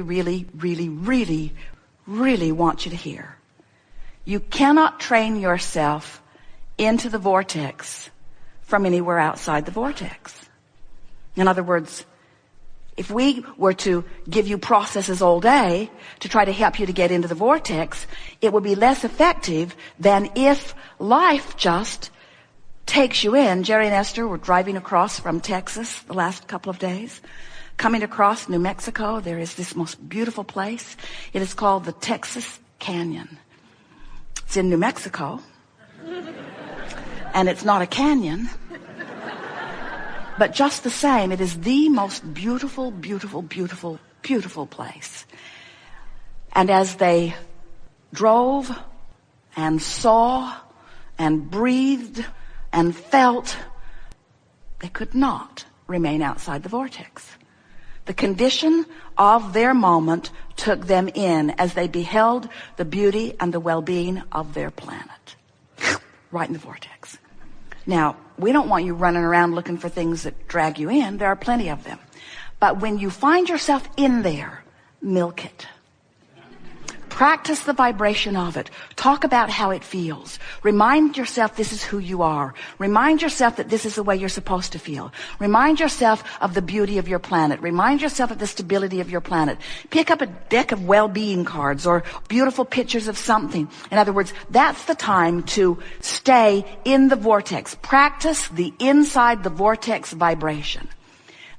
really, really, really, really want you to hear. You cannot train yourself into the vortex from anywhere outside the vortex. In other words, if we were to give you processes all day to try to help you to get into the vortex, it would be less effective than if life just takes you in. Jerry and Esther were driving across from Texas the last couple of days. Coming across New Mexico, there is this most beautiful place. It is called the Texas Canyon. It's in New Mexico. And it's not a canyon. But just the same, it is the most beautiful, beautiful, beautiful, beautiful place. And as they drove and saw and breathed and felt, they could not remain outside the vortex. The condition of their moment took them in as they beheld the beauty and the well-being of their planet. Right in the vortex. Now, we don't want you running around looking for things that drag you in. There are plenty of them. But when you find yourself in there, milk it. Practice the vibration of it. Talk about how it feels. Remind yourself this is who you are. Remind yourself that this is the way you're supposed to feel. Remind yourself of the beauty of your planet. Remind yourself of the stability of your planet. Pick up a deck of well-being cards or beautiful pictures of something. In other words, that's the time to stay in the vortex. Practice the inside the vortex vibration.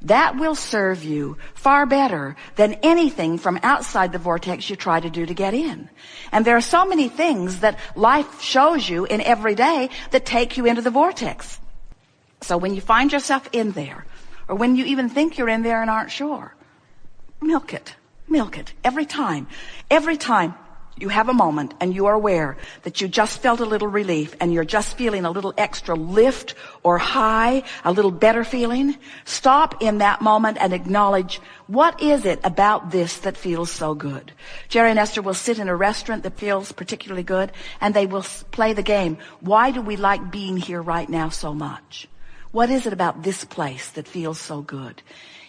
That will serve you far better than anything from outside the vortex you try to do to get in. And there are so many things that life shows you in every day that take you into the vortex. So when you find yourself in there, or when you even think you're in there and aren't sure, milk it. Milk it. Every time you have a moment and you are aware that you just felt a little relief and you're just feeling a little extra lift or high, a little better feeling, stop in that moment and acknowledge, what is it about this that feels so good? Jerry and Esther will sit in a restaurant that feels particularly good and they will play the game. Why do we like being here right now so much? What is it about this place that feels so good?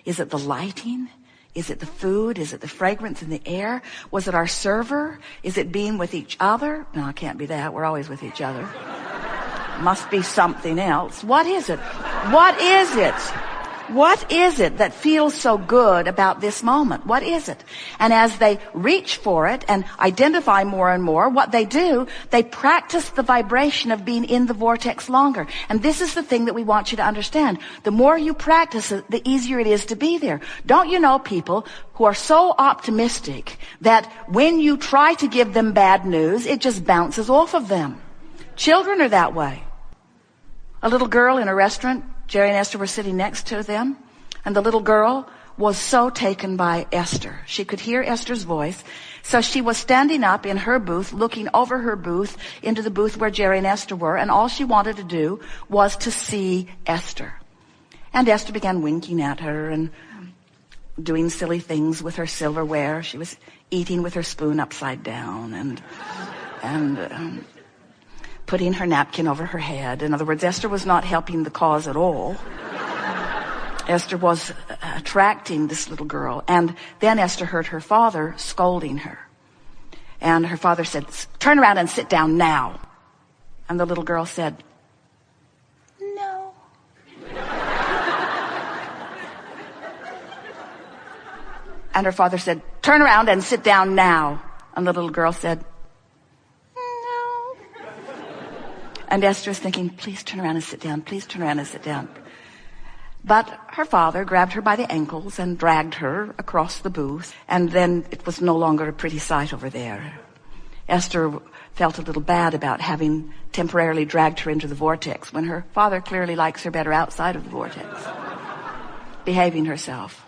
Is it the lighting? Is it the food? Is it the fragrance in the air? Was it our server? Is it being with each other? No, it can't be that. We're always with each other. Must be something else. What is it? What is it? What is it that feels so good about this moment? What is it? And as they reach for it and identify more and more, what they do, they practice the vibration of being in the vortex longer. And this is the thing that we want you to understand. The more you practice it, the easier it is to be there. Don't you know people who are so optimistic that when you try to give them bad news, it just bounces off of them? Children are that way. A little girl in a restaurant, Jerry and Esther were sitting next to them, and the little girl was so taken by Esther. She could hear Esther's voice, so she was standing up in her booth, looking over her booth into the booth where Jerry and Esther were, and all she wanted to do was to see Esther. And Esther began winking at her and doing silly things with her silverware. She was eating with her spoon upside down and putting her napkin over her head. In other words, Esther was not helping the cause at all. Esther was attracting this little girl. And then Esther heard her father scolding her. And her father said, "Turn around and sit down now." And the little girl said, "No." And her father said, "Turn around and sit down now." And the little girl said, and Esther's thinking, please turn around and sit down. Please turn around and sit down. But her father grabbed her by the ankles and dragged her across the booth. And then it was no longer a pretty sight over there. Esther felt a little bad about having temporarily dragged her into the vortex when her father clearly likes her better outside of the vortex, behaving herself.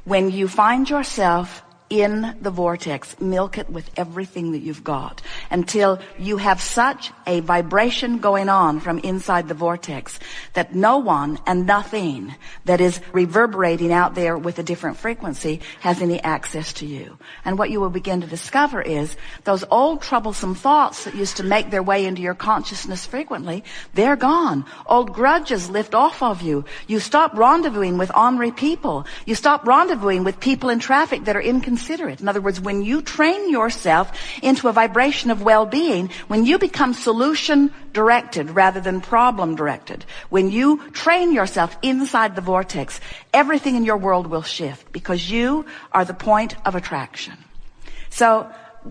When you find yourself in the vortex, milk it with everything that you've got. until you have such a vibration going on from inside the vortex that no one and nothing that is reverberating out there with a different frequency has any access to you. And what you will begin to discover is those old troublesome thoughts that used to make their way into your consciousness frequently, they're gone. Old grudges lift off of you. You stop rendezvousing with ornery people. You stop rendezvousing with people in traffic that are inconsiderate. In other words, when you train yourself into a vibration of well-being, when you become solution-directed rather than problem-directed, when you train yourself inside the vortex, everything in your world will shift because you are the point of attraction. So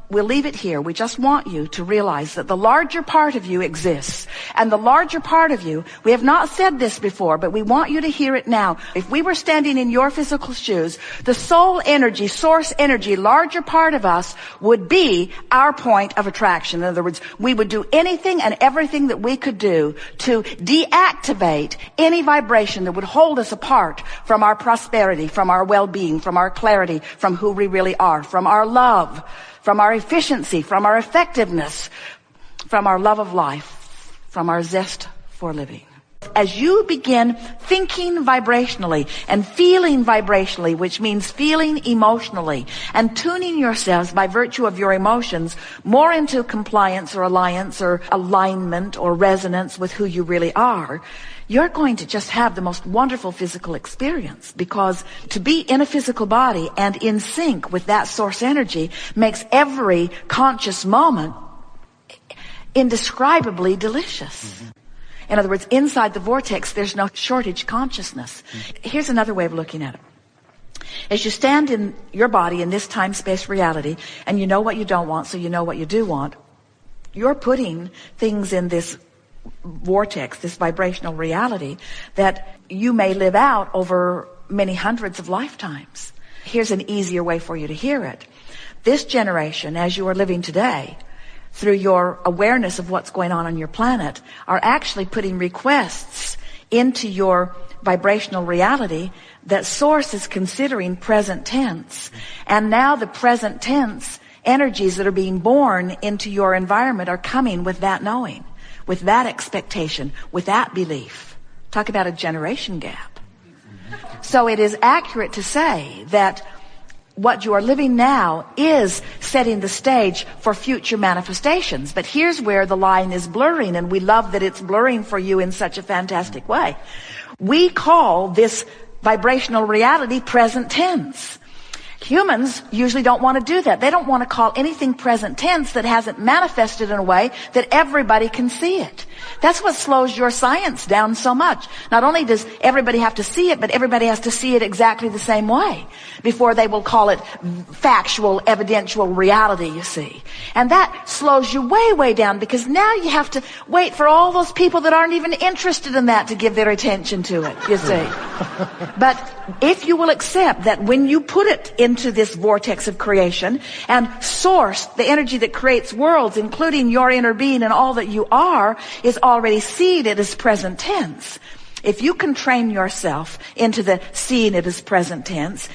we'll leave it here. We just want you to realize that the larger part of you exists. And the larger part of you, we have not said this before, but we want you to hear it now. If we were standing in your physical shoes, the soul energy, source energy, larger part of us would be our point of attraction. In other words, we would do anything and everything that we could do to deactivate any vibration that would hold us apart from our prosperity, from our well-being, from our clarity, from who we really are, from our love, from our efficiency, from our effectiveness, from our love of life, from our zest for living. As you begin thinking vibrationally and feeling vibrationally, which means feeling emotionally, and tuning yourselves by virtue of your emotions more into compliance or alliance or alignment or resonance with who you really are, you're going to just have the most wonderful physical experience, because to be in a physical body and in sync with that source energy makes every conscious moment indescribably delicious. In other words, inside the vortex, there's no shortage consciousness. Here's another way of looking at it. As you stand in your body in this time-space reality, and you know what you don't want, so you know what you do want, you're putting things in this vortex, this vibrational reality, that you may live out over many hundreds of lifetimes. Here's an easier way for you to hear it. This generation, as you are living today, through your awareness of what's going on your planet, are actually putting requests into your vibrational reality that Source is considering present tense. And now the present tense energies that are being born into your environment are coming with that knowing, with that expectation, with that belief. Talk about a generation gap. So it is accurate to say that what you are living now is setting the stage for future manifestations. But here's where the line is blurring, and we love that it's blurring for you in such a fantastic way. We call this vibrational reality present tense. Humans usually don't want to do that. They don't want to call anything present tense that hasn't manifested in a way that everybody can see it. That's what slows your science down so much. Not only does everybody have to see it, but everybody has to see it exactly the same way before they will call it factual, evidential reality, you see. And that slows you way, way down, because now you have to wait for all those people that aren't even interested in that to give their attention to it, you see. But if you will accept that when you put it into this vortex of creation and Source, the energy that creates worlds, including your inner being and all that you are, is already seated as present tense. If you can train yourself into the seeing it as present tense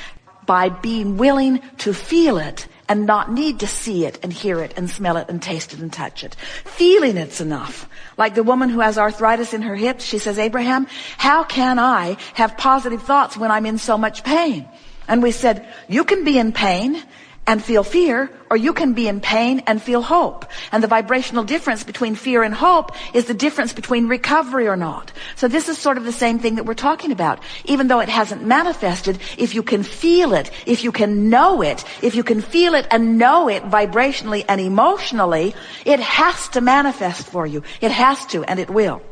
by being willing to feel it and not need to see it and hear it and smell it and taste it and touch it. Feeling it's enough. Like the woman who has arthritis in her hips, she says, Abraham, how can I have positive thoughts when I'm in so much pain? And we said, you can be in pain and feel fear, or you can be in pain and feel hope. And the vibrational difference between fear and hope is the difference between recovery or not. So this is sort of the same thing that we're talking about. Even though it hasn't manifested, if you can feel it, if you can know it, if you can feel it and know it vibrationally and emotionally, it has to manifest for you. It has to, and it will.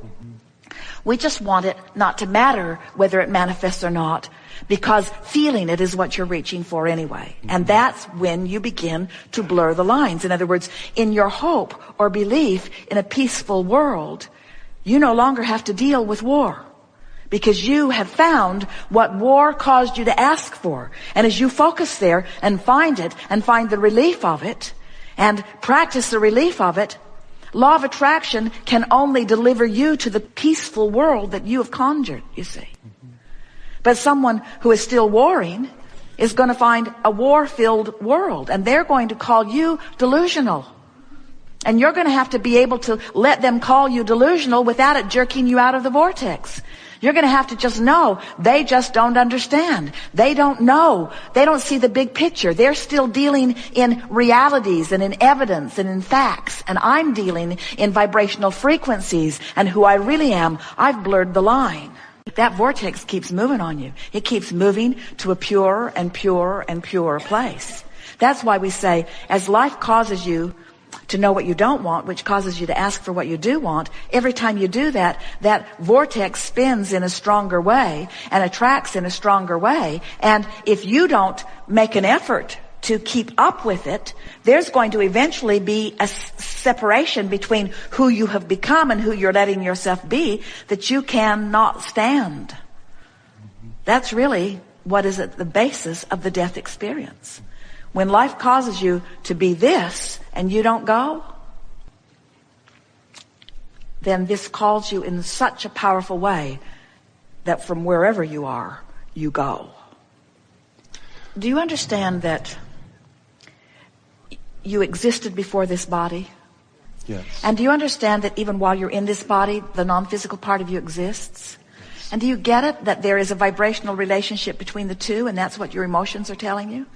We just want it not to matter whether it manifests or not, because feeling it is what you're reaching for anyway. And that's when you begin to blur the lines. In other words, in your hope or belief in a peaceful world, you no longer have to deal with war, because you have found what war caused you to ask for. And as you focus there and find it and find the relief of it and practice the relief of it, law of attraction can only deliver you to the peaceful world that you have conjured, you see. But someone who is still warring is going to find a war-filled world, and they're going to call you delusional. And you're going to have to be able to let them call you delusional without it jerking you out of the vortex. You're going to have to just know they just don't understand. They don't know. They don't see the big picture. They're still dealing in realities and in evidence and in facts. And I'm dealing in vibrational frequencies and who I really am. I've blurred the line. That vortex keeps moving on you. It keeps moving to a purer and purer and purer place. That's why we say, as life causes you to know what you don't want, which causes you to ask for what you do want, every time you do that, that vortex spins in a stronger way and attracts in a stronger way. And if you don't make an effort to keep up with it, there's going to eventually be a separation between who you have become and who you're letting yourself be that you cannot stand. That's really what is at the basis of the death experience. When life causes you to be this and you don't go, then this calls you in such a powerful way that from wherever you are, you go. Do you understand that you existed before this body? Yes. And do you understand that even while you're in this body, the non-physical part of you exists? And do you get it, that there is a vibrational relationship between the two, and that's what your emotions are telling you?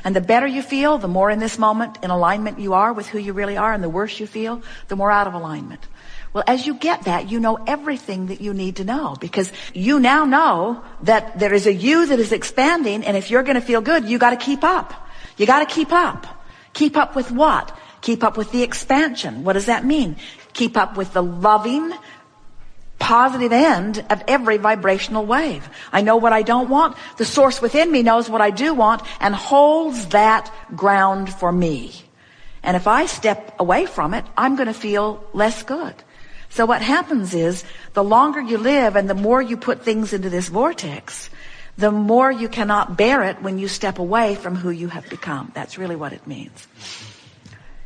And the better you feel, the more in this moment in alignment you are with who you really are, and the worse you feel, the more out of alignment. Well, as you get that, you know everything that you need to know, because you now know that there is a you that is expanding, and if you're going to feel good, you got to keep up. You got to keep up. Keep up with what? Keep up with the expansion. What does that mean? Keep up with the loving, positive end of every vibrational wave. I know what I don't want. The source within me knows what I do want and holds that ground for me. And if I step away from it, I'm going to feel less good. So what happens is, the longer you live and the more you put things into this vortex, the more you cannot bear it when you step away from who you have become. That's really what it means.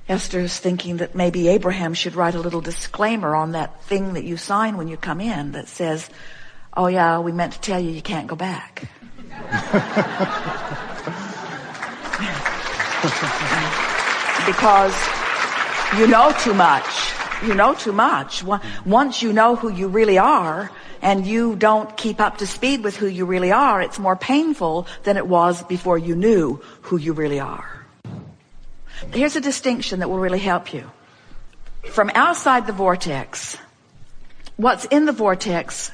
Esther's thinking that maybe Abraham should write a little disclaimer on that thing that you sign when you come in that says, oh yeah, we meant to tell you you can't go back. Because you know too much. You know too much. Once you know who you really are and you don't keep up to speed with who you really are, it's more painful than it was before you knew who you really are. Here's a distinction that will really help you. From outside the vortex, what's in the vortex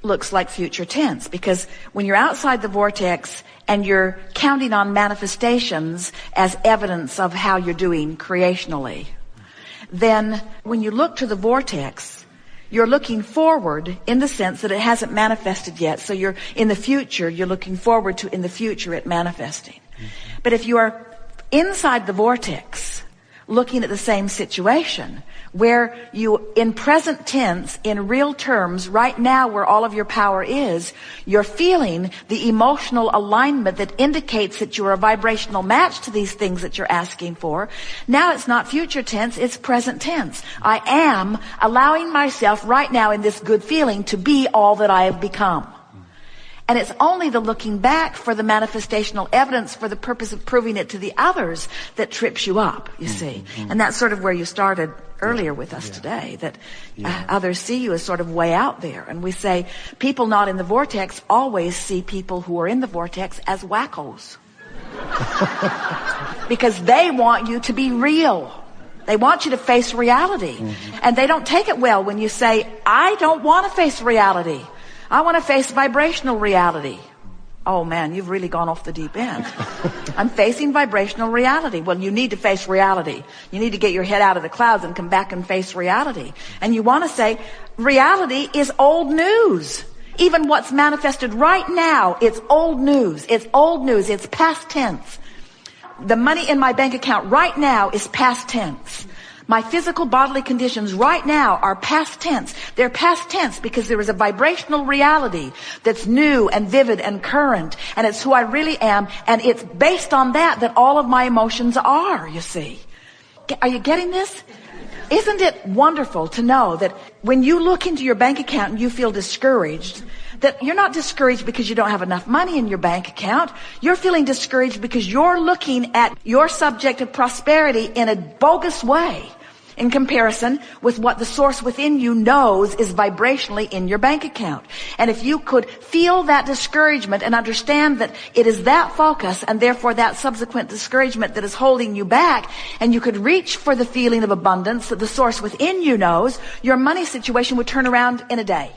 looks like future tense, because when you're outside the vortex and you're counting on manifestations as evidence of how you're doing creationally, then when you look to the vortex, you're looking forward in the sense that it hasn't manifested yet. So you're in the future, you're looking forward to in the future it manifesting. But if you are inside the vortex, looking at the same situation, where you, in present tense, in real terms, right now where all of your power is, you're feeling the emotional alignment that indicates that you're a vibrational match to these things that you're asking for. Now it's not future tense, it's present tense. I am allowing myself right now in this good feeling to be all that I have become. And it's only the looking back for the manifestational evidence for the purpose of proving it to the others that trips you up, you see. And that's sort of where you started earlier with us today, that others see you as sort of way out there. And we say people not in the vortex always see people who are in the vortex as wackos. Because they want you to be real. They want you to face reality. And they don't take it well when you say, I don't want to face reality. I want to face vibrational reality. Oh man, you've really gone off the deep end. I'm facing vibrational reality. Well, you need to face reality. You need to get your head out of the clouds and come back and face reality. And you want to say, reality is old news. Even what's manifested right now, it's old news. It's old news. It's past tense. The money in my bank account right now is past tense. My physical bodily conditions right now are past tense. They're past tense because there is a vibrational reality that's new and vivid and current. And it's who I really am. And it's based on that all of my emotions are, you see. Are you getting this? Isn't it wonderful to know that when you look into your bank account and you feel discouraged, that you're not discouraged because you don't have enough money in your bank account. You're feeling discouraged because you're looking at your subject of prosperity in a bogus way. in comparison with what the source within you knows is vibrationally in your bank account. And if you could feel that discouragement and understand that it is that focus and therefore that subsequent discouragement that is holding you back, and you could reach for the feeling of abundance that the source within you knows, your money situation would turn around in a day.